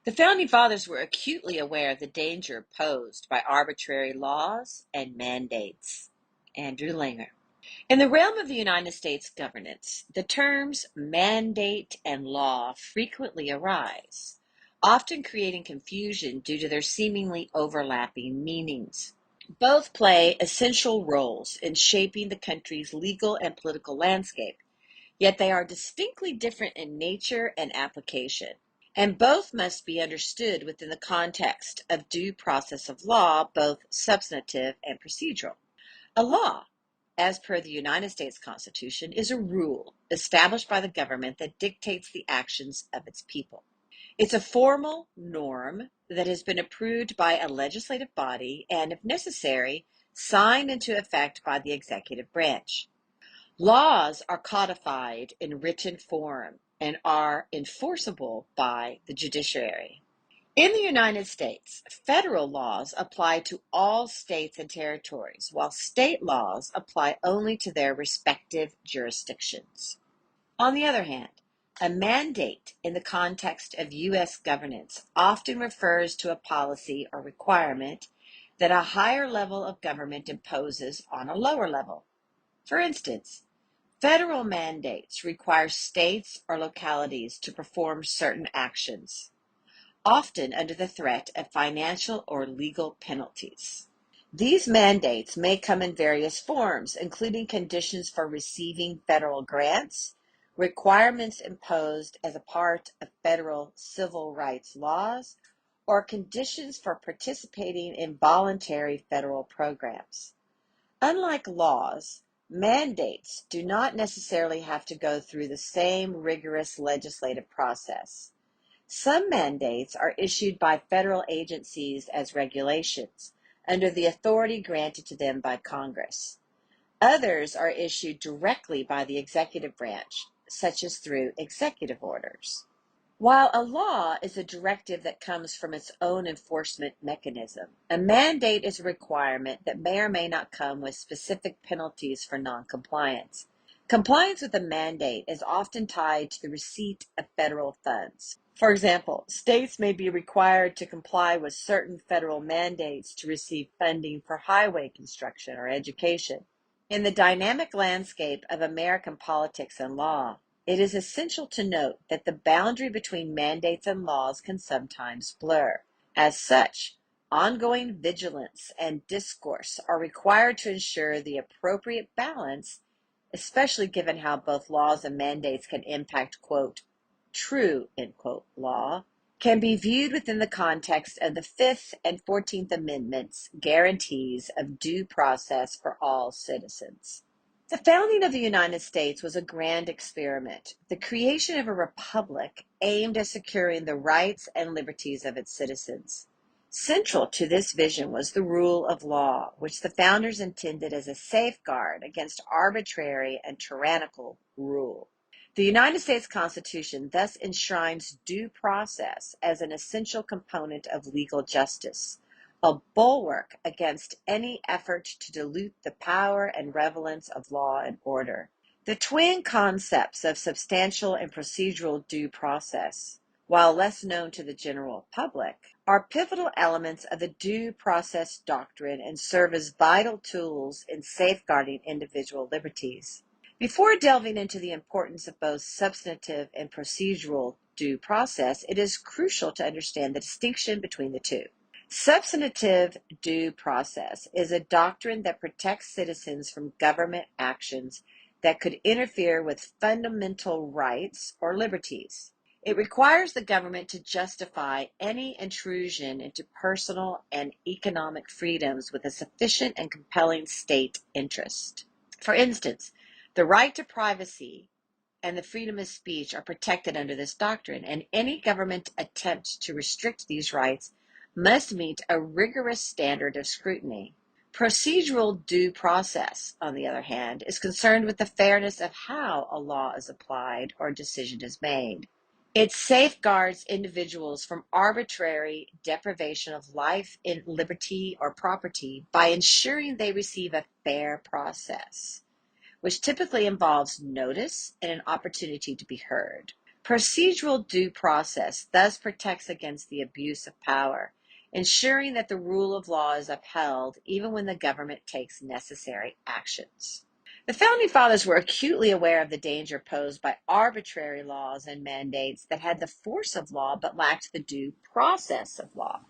The Founding Fathers were acutely aware of the danger posed by arbitrary laws and mandates. Andrew Langer. In the realm of the United States governance, the terms mandate and law frequently arise, often creating confusion due to their seemingly overlapping meanings. Both play essential roles in shaping the country's legal and political landscape, yet they are distinctly different in nature and application, and both must be understood within the context of due process of law, both substantive and procedural. A law, as per the United States Constitution, is a rule established by the government that dictates the actions of its people. It's a formal norm that has been approved by a legislative body and, if necessary, signed into effect by the executive branch. Laws are codified in written form and are enforceable by the judiciary. In the United States, federal laws apply to all states and territories, while state laws apply only to their respective jurisdictions. On the other hand, a mandate in the context of U.S. governance often refers to a policy or requirement that a higher level of government imposes on a lower level. For instance, federal mandates require states or localities to perform certain actions, often under the threat of financial or legal penalties. These mandates may come in various forms, including conditions for receiving federal grants, requirements imposed as a part of federal civil rights laws, or conditions for participating in voluntary federal programs. Unlike laws, mandates do not necessarily have to go through the same rigorous legislative process. Some mandates are issued by federal agencies as regulations, under the authority granted to them by Congress. Others are issued directly by the executive branch, such as through executive orders. While a law is a directive that comes from its own enforcement mechanism, a mandate is a requirement that may or may not come with specific penalties for noncompliance. Compliance with a mandate is often tied to the receipt of federal funds. For example, states may be required to comply with certain federal mandates to receive funding for highway construction or education. In the dynamic landscape of American politics and law, it is essential to note that the boundary between mandates and laws can sometimes blur. As such, ongoing vigilance and discourse are required to ensure the appropriate balance, especially given how both laws and mandates can impact, quote, true, end quote, law, can be viewed within the context of the Fifth and 14th Amendments' guarantees of due process for all citizens. The founding of the United States was a grand experiment, the creation of a republic aimed at securing the rights and liberties of its citizens. Central to this vision was the rule of law, which the founders intended as a safeguard against arbitrary and tyrannical rule. The United States Constitution thus enshrines due process as an essential component of legal justice, a bulwark against any effort to dilute the power and relevance of law and order. The twin concepts of substantial and procedural due process, while less known to the general public, are pivotal elements of the due process doctrine and serve as vital tools in safeguarding individual liberties. Before delving into the importance of both substantive and procedural due process, it is crucial to understand the distinction between the two. Substantive due process is a doctrine that protects citizens from government actions that could interfere with fundamental rights or liberties. It requires the government to justify any intrusion into personal and economic freedoms with a sufficient and compelling state interest. For instance, the right to privacy and the freedom of speech are protected under this doctrine, and any government attempt to restrict these rights must meet a rigorous standard of scrutiny. Procedural due process, on the other hand, is concerned with the fairness of how a law is applied or a decision is made. It safeguards individuals from arbitrary deprivation of life, liberty, or property by ensuring they receive a fair process, which typically involves notice and an opportunity to be heard. Procedural due process thus protects against the abuse of power, ensuring that the rule of law is upheld even when the government takes necessary actions. The Founding Fathers were acutely aware of the danger posed by arbitrary laws and mandates that had the force of law but lacked the due process of law.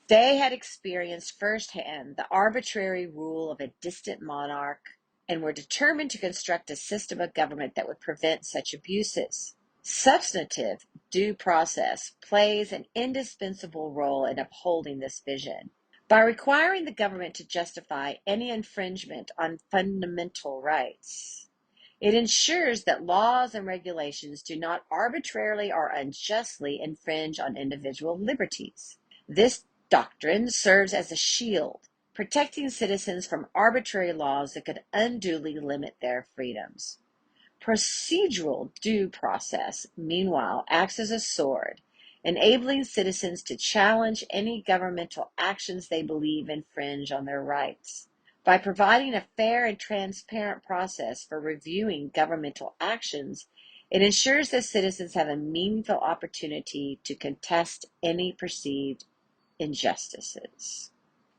They had experienced firsthand the arbitrary rule of a distant monarch and were determined to construct a system of government that would prevent such abuses. Substantive due process plays an indispensable role in upholding this vision. By requiring the government to justify any infringement on fundamental rights, it ensures that laws and regulations do not arbitrarily or unjustly infringe on individual liberties. This doctrine serves as a shield, protecting citizens from arbitrary laws that could unduly limit their freedoms. Procedural due process, meanwhile, acts as a sword, enabling citizens to challenge any governmental actions they believe infringe on their rights. By providing a fair and transparent process for reviewing governmental actions, it ensures that citizens have a meaningful opportunity to contest any perceived injustices.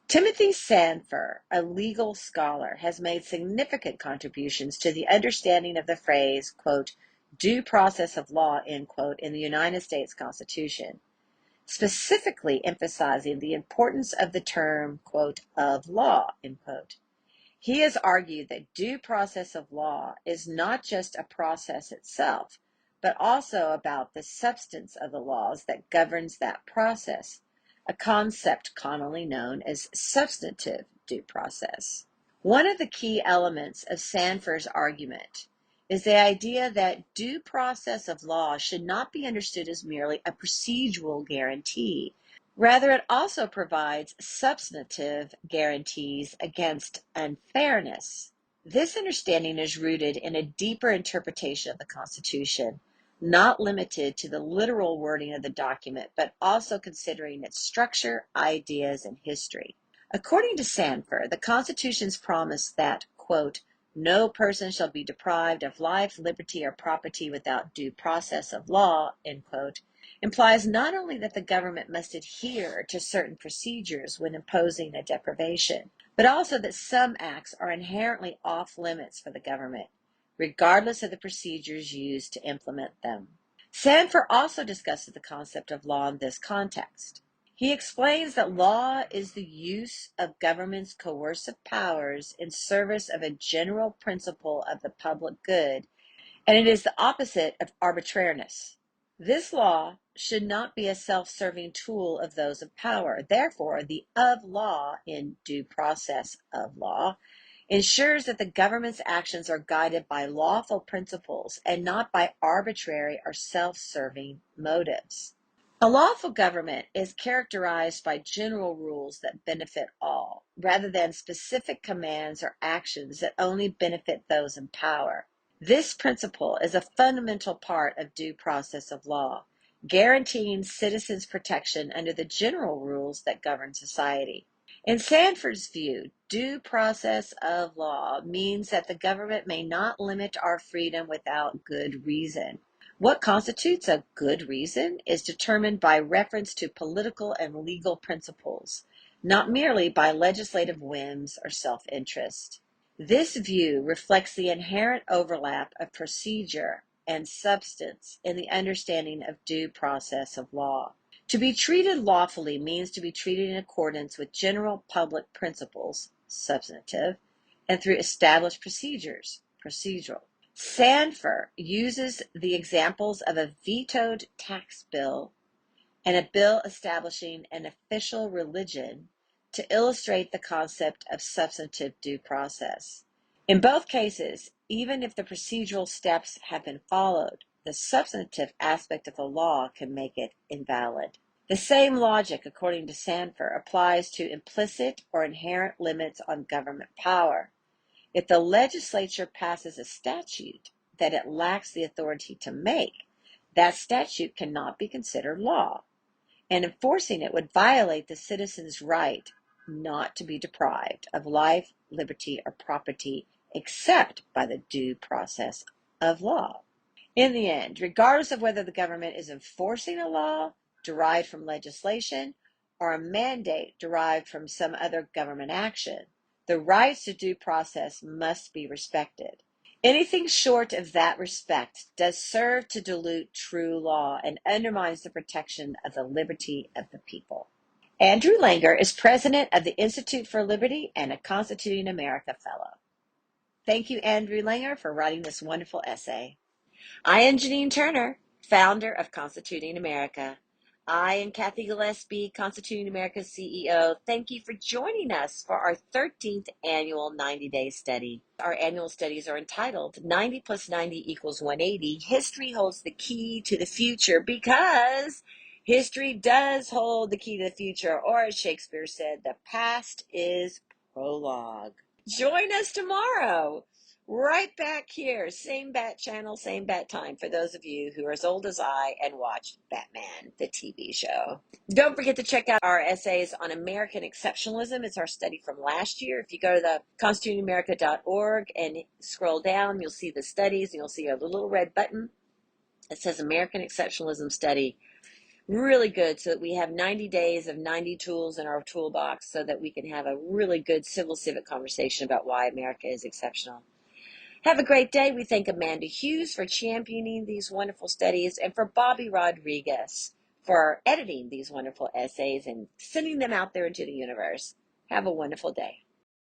Timothy Sanford, a legal scholar, has made significant contributions to the understanding of the phrase, quote, due process of law, end quote, in the United States Constitution, specifically emphasizing the importance of the term, quote, of law, end quote. He has argued that due process of law is not just a process itself, but also about the substance of the laws that governs that process, a concept commonly known as substantive due process. One of the key elements of Sanford's argument is the idea that due process of law should not be understood as merely a procedural guarantee. Rather, it also provides substantive guarantees against unfairness. This understanding is rooted in a deeper interpretation of the Constitution, not limited to the literal wording of the document, but also considering its structure, ideas, and history. According to Sanford, the Constitution's promise that, quote, no person shall be deprived of life, liberty, or property without due process of law, end quote, implies not only that the government must adhere to certain procedures when imposing a deprivation, but also that some acts are inherently off limits for the government, regardless of the procedures used to implement them. Sanford also discusses the concept of law in this context. He explains that law is the use of government's coercive powers in service of a general principle of the public good, and it is the opposite of arbitrariness. This law should not be a self-serving tool of those of power. Therefore, the of law in due process of law ensures that the government's actions are guided by lawful principles and not by arbitrary or self-serving motives. A lawful government is characterized by general rules that benefit all, rather than specific commands or actions that only benefit those in power. This principle is a fundamental part of due process of law, guaranteeing citizens' protection under the general rules that govern society. In Sanford's view, due process of law means that the government may not limit our freedom without good reason. What constitutes a good reason is determined by reference to political and legal principles, not merely by legislative whims or self-interest. This view reflects the inherent overlap of procedure and substance in the understanding of due process of law. To be treated lawfully means to be treated in accordance with general public principles, substantive, and through established procedures, procedural. Sanford uses the examples of a vetoed tax bill and a bill establishing an official religion to illustrate the concept of substantive due process. In both cases, even if the procedural steps have been followed, the substantive aspect of the law can make it invalid. The same logic, according to Sanford, applies to implicit or inherent limits on government power. If the legislature passes a statute that it lacks the authority to make, that statute cannot be considered law, and enforcing it would violate the citizen's right not to be deprived of life, liberty, or property except by the due process of law. In the end, regardless of whether the government is enforcing a law derived from legislation or a mandate derived from some other government action, the rights to due process must be respected. Anything short of that respect does serve to dilute true law and undermines the protection of the liberty of the people. Andrew Langer is president of the Institute for Liberty and a Constituting America Fellow. Thank you, Andrew Langer, for writing this wonderful essay. I am Janine Turner, founder of Constituting America. I and Kathy Gillespie, Constituting America's CEO, thank you for joining us for our 13th annual 90-day study. Our annual studies are entitled 90 plus 90 equals 180. History holds the key to the future, because history does hold the key to the future, or as Shakespeare said, the past is prologue. Join us tomorrow. Right back here, same bat channel, same bat time, for those of you who are as old as I and watched Batman, the TV show. Don't forget to check out our essays on American exceptionalism. It's our study from last year. If you go to the constitutingamerica.org and scroll down, you'll see the studies, and you'll see a little red button that says American Exceptionalism Study. Really good, so that we have 90 days of 90 tools in our toolbox so that we can have a really good civil civic conversation about why America is exceptional. Have a great day. We thank Amanda Hughes for championing these wonderful studies, and for Bobby Rodriguez for editing these wonderful essays and sending them out there into the universe. Have a wonderful day.